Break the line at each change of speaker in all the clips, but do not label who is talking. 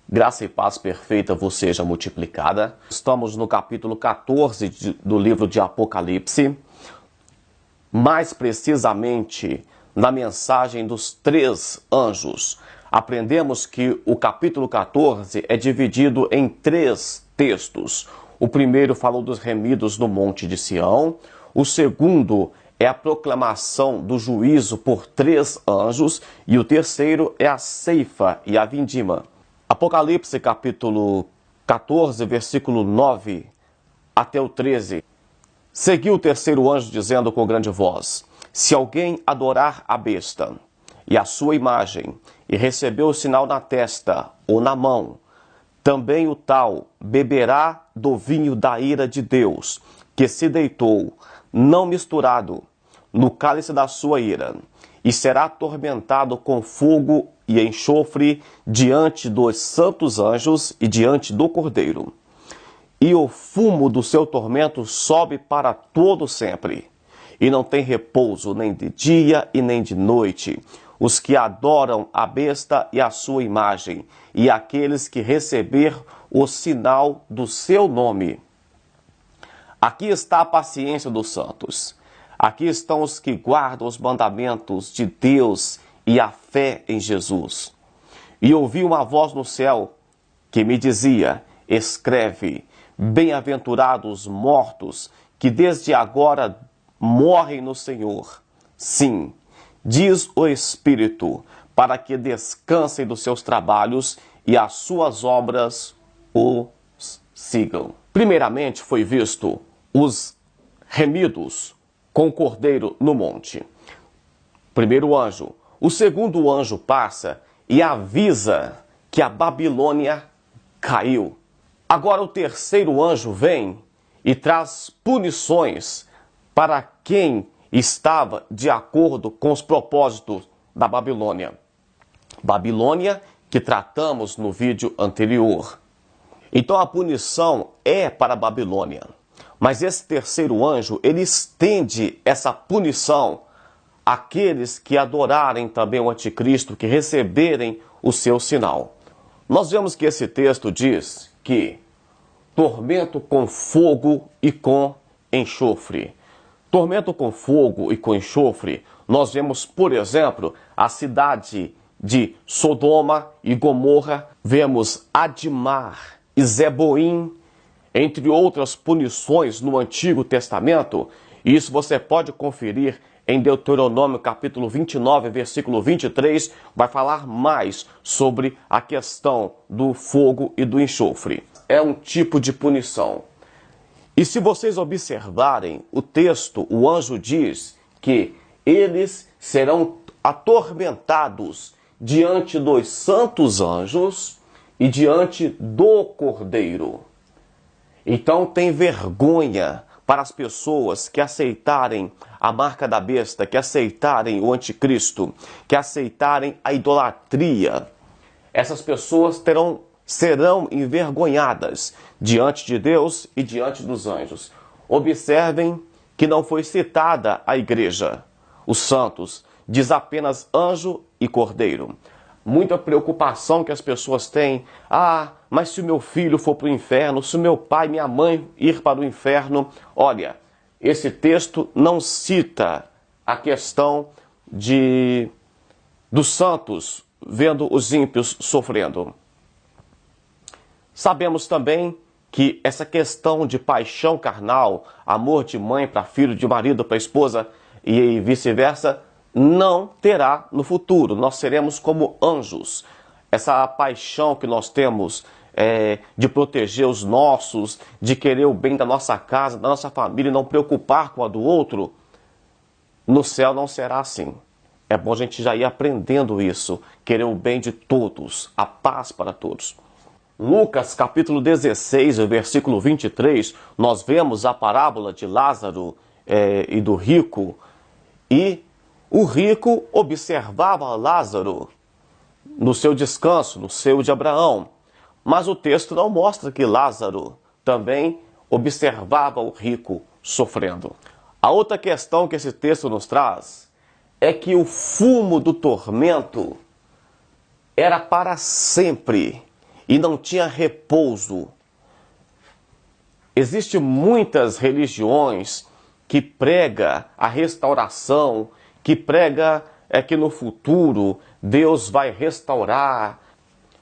Graça e paz perfeita vos seja multiplicada. Estamos no capítulo 14 do livro de Apocalipse, mais precisamente na mensagem dos 3 anjos. Aprendemos que o capítulo 14 é dividido em 3 textos. O primeiro falou dos remidos no Monte de Sião. O segundo é a proclamação do juízo por 3 anjos. E o terceiro é a ceifa e a vindima. Apocalipse capítulo 14, versículo 9 até o 13. Seguiu o terceiro anjo dizendo com grande voz: se alguém adorar a besta e a sua imagem, e receber o sinal na testa ou na mão, também o tal beberá do vinho da ira de Deus, que se deitou, não misturado, no cálice da sua ira, e será atormentado com fogo e enxofre diante dos santos anjos e diante do Cordeiro. E o fumo do seu tormento sobe para todo sempre, e não tem repouso nem de dia e nem de noite, os que adoram a besta e a sua imagem, e aqueles que receber o sinal do seu nome. Aqui está a paciência dos santos. Aqui estão os que guardam os mandamentos de Deus e a fé em Jesus. E ouvi uma voz no céu que me dizia: escreve, bem-aventurados os mortos, que desde agora morrem no Senhor. Sim, diz o Espírito, para que descansem dos seus trabalhos e as suas obras os sigam. Primeiramente foi visto os remidos com o Cordeiro no monte. Primeiro anjo. O segundo anjo passa e avisa que a Babilônia caiu. Agora o terceiro anjo vem e traz punições para quem estava de acordo com os propósitos da Babilônia. Babilônia que tratamos no vídeo anterior. Então a punição é para a Babilônia. Mas esse terceiro anjo, ele estende essa punição àqueles que adorarem também o anticristo, que receberem o seu sinal. Nós vemos que esse texto diz que tormento com fogo e com enxofre. Tormento com fogo e com enxofre, nós vemos, por exemplo, a cidade de Sodoma e Gomorra, vemos Admar e Zeboim, entre outras punições no Antigo Testamento. E isso você pode conferir em Deuteronômio capítulo 29, versículo 23, vai falar mais sobre a questão do fogo e do enxofre. É um tipo de punição. E se vocês observarem o texto, o anjo diz que eles serão atormentados diante dos santos anjos e diante do Cordeiro. Então tem vergonha para as pessoas que aceitarem a marca da besta, que aceitarem o anticristo, que aceitarem a idolatria. Essas pessoas serão envergonhadas diante de Deus e diante dos anjos. Observem que não foi citada a igreja, os santos, diz apenas anjo e cordeiro. Muita preocupação que as pessoas têm. Mas se o meu filho for para o inferno, se o meu pai e minha mãe ir para o inferno. Olha, esse texto não cita a questão dos santos vendo os ímpios sofrendo. Sabemos também que essa questão de paixão carnal, amor de mãe para filho, de marido para esposa e vice-versa, não terá no futuro. Nós seremos como anjos. Essa paixão que nós temos de proteger os nossos, de querer o bem da nossa casa, da nossa família e não preocupar com a do outro, no céu não será assim. É bom a gente já ir aprendendo isso, querer o bem de todos, a paz para todos. Lucas capítulo 16, versículo 23, nós vemos a parábola de Lázaro e do rico, e o rico observava Lázaro no seu descanso, no seio de Abraão. Mas o texto não mostra que Lázaro também observava o rico sofrendo. A outra questão que esse texto nos traz é que o fumo do tormento era para sempre e não tinha repouso. Existem muitas religiões que prega a restauração, que prega que no futuro Deus vai restaurar.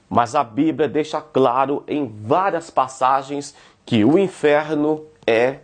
Mas a Bíblia deixa claro em várias passagens que o inferno é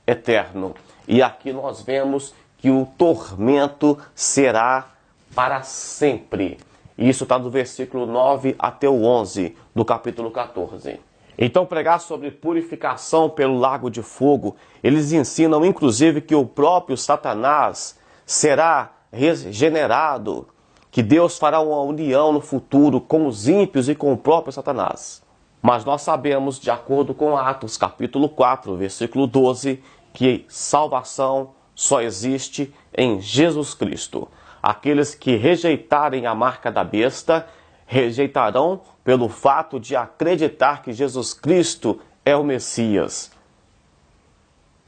eterno. E aqui nós vemos que o tormento será para sempre. Isso está do versículo 9 até o 11 do capítulo 14. Então, pregar sobre purificação pelo lago de fogo, eles ensinam inclusive que o próprio Satanás será regenerado, que Deus fará uma união no futuro com os ímpios e com o próprio Satanás. Mas nós sabemos, de acordo com Atos capítulo 4, versículo 12, que salvação só existe em Jesus Cristo. Aqueles que rejeitarem a marca da besta, rejeitarão pelo fato de acreditar que Jesus Cristo é o Messias.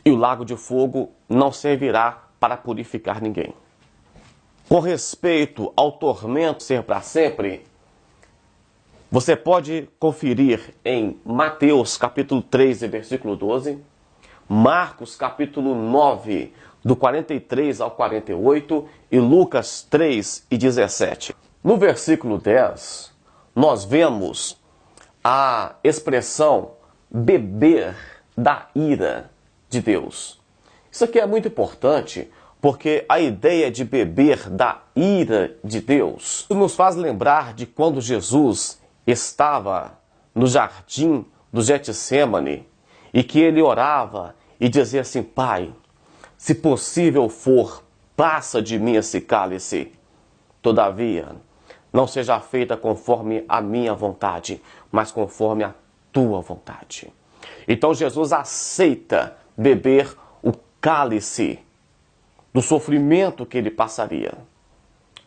E o lago de fogo não servirá para purificar ninguém. Com respeito ao tormento ser para sempre, você pode conferir em Mateus capítulo 3, versículo 12, Marcos capítulo 9, do 43 ao 48, e Lucas 3 e 17. No versículo 10, nós vemos a expressão beber da ira de Deus. Isso aqui é muito importante, porque a ideia de beber da ira de Deus nos faz lembrar de quando Jesus estava no jardim do Getsêmani e que ele orava e dizia assim: Pai, se possível for, passa de mim esse cálice. Todavia, não seja feita conforme a minha vontade, mas conforme a tua vontade. Então Jesus aceita beber o cálice do sofrimento que ele passaria.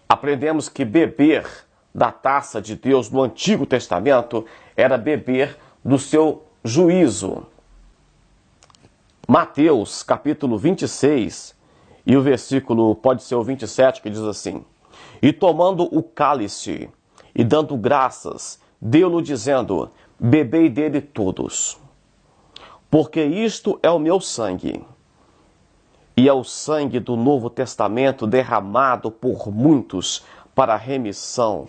Aprendemos que beber da taça de Deus no Antigo Testamento era beber do seu juízo. Mateus capítulo 26 e o versículo pode ser o 27, que diz assim: E tomando o cálice e dando graças, deu-lhe dizendo: Bebei dele todos, porque isto é o meu sangue, e é o sangue do Novo Testamento derramado por muitos para a remissão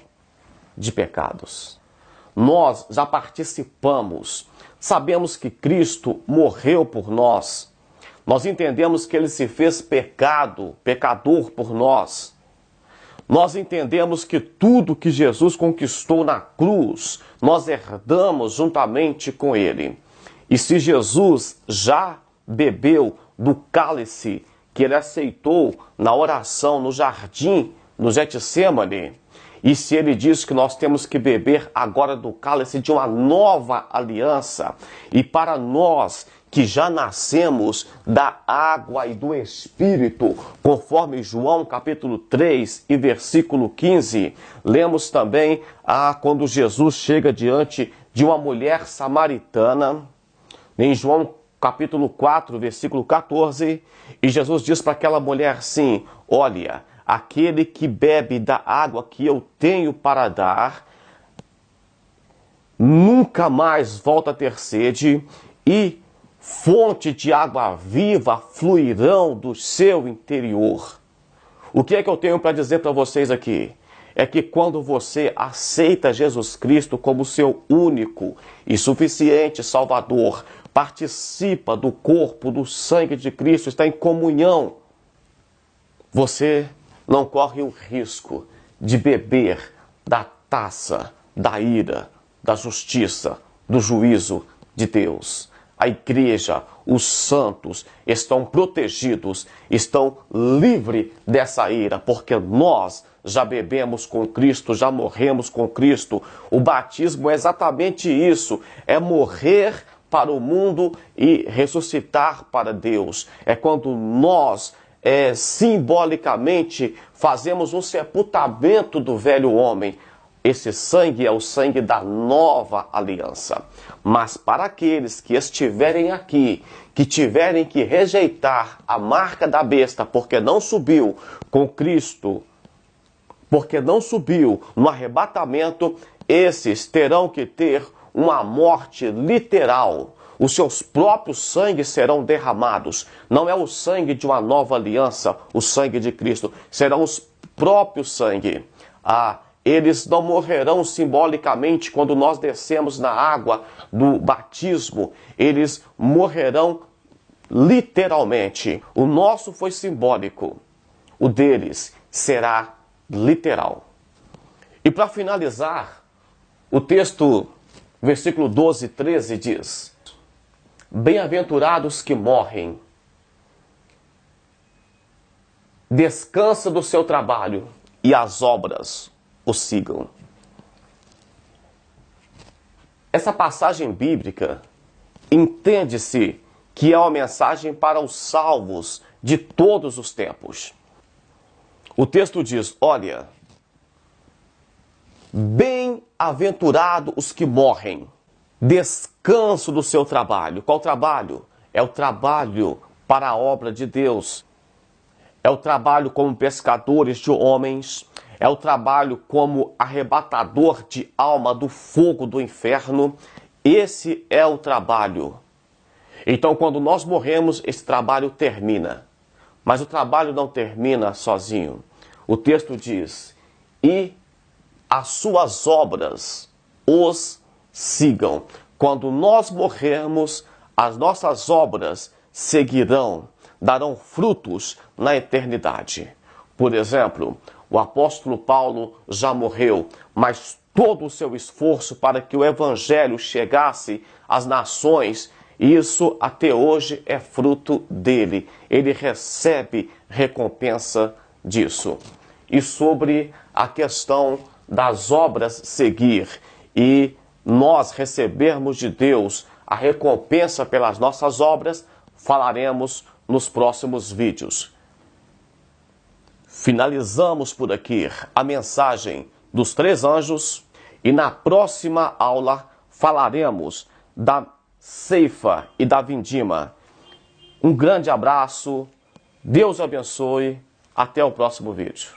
de pecados. Nós já participamos, sabemos que Cristo morreu por nós, nós entendemos que ele se fez pecador por nós. Nós entendemos que tudo que Jesus conquistou na cruz, nós herdamos juntamente com ele. E se Jesus já bebeu do cálice que ele aceitou na oração no jardim, no Getsêmani, e se ele diz que nós temos que beber agora do cálice de uma nova aliança, e para nós que já nascemos da água e do Espírito, conforme João capítulo 3 e versículo 15, lemos também quando Jesus chega diante de uma mulher samaritana, em João capítulo 4, versículo 14, e Jesus diz para aquela mulher assim: olha, aquele que bebe da água que eu tenho para dar, nunca mais volta a ter sede, e fonte de água viva fluirão do seu interior. O que é que eu tenho para dizer para vocês aqui? É que quando você aceita Jesus Cristo como seu único e suficiente Salvador, participa do corpo, do sangue de Cristo, está em comunhão, você não corre o risco de beber da taça da ira, da justiça, do juízo de Deus. A igreja, os santos estão protegidos, estão livres dessa ira, porque nós já bebemos com Cristo, já morremos com Cristo. O batismo é exatamente isso, é morrer para o mundo e ressuscitar para Deus. É quando nós simbolicamente fazemos um sepultamento do velho homem. Esse sangue é o sangue da nova aliança. Mas para aqueles que estiverem aqui, que tiverem que rejeitar a marca da besta porque não subiu com Cristo porque não subiu no arrebatamento, esses terão que ter uma morte literal. Os seus próprios sangues serão derramados. Não é o sangue de uma nova aliança, o sangue de Cristo. Serão os próprios sangue. Eles não morrerão simbolicamente quando nós descemos na água do batismo. Eles morrerão literalmente. O nosso foi simbólico. O deles será literal. E para finalizar, o texto, versículo 12 e 13 diz: bem-aventurados que morrem, descansa do seu trabalho e as obras o sigam. Essa passagem bíblica entende-se que é uma mensagem para os salvos de todos os tempos. O texto diz: olha, bem-aventurado os que morrem, descanso do seu trabalho. Qual trabalho? É o trabalho para a obra de Deus. É o trabalho como pescadores de homens. É o trabalho como arrebatador de alma do fogo do inferno. Esse é o trabalho. Então, quando nós morremos, esse trabalho termina. Mas o trabalho não termina sozinho. O texto diz: e as suas obras os sigam. Quando nós morrermos, as nossas obras seguirão, darão frutos na eternidade. Por exemplo, o apóstolo Paulo já morreu, mas todo o seu esforço para que o evangelho chegasse às nações, isso até hoje é fruto dele. Ele recebe recompensa disso. E sobre a questão das obras seguir e nós recebermos de Deus a recompensa pelas nossas obras, falaremos nos próximos vídeos. Finalizamos por aqui a mensagem dos 3 anjos e na próxima aula falaremos da ceifa e da vindima. Um grande abraço, Deus abençoe, até o próximo vídeo.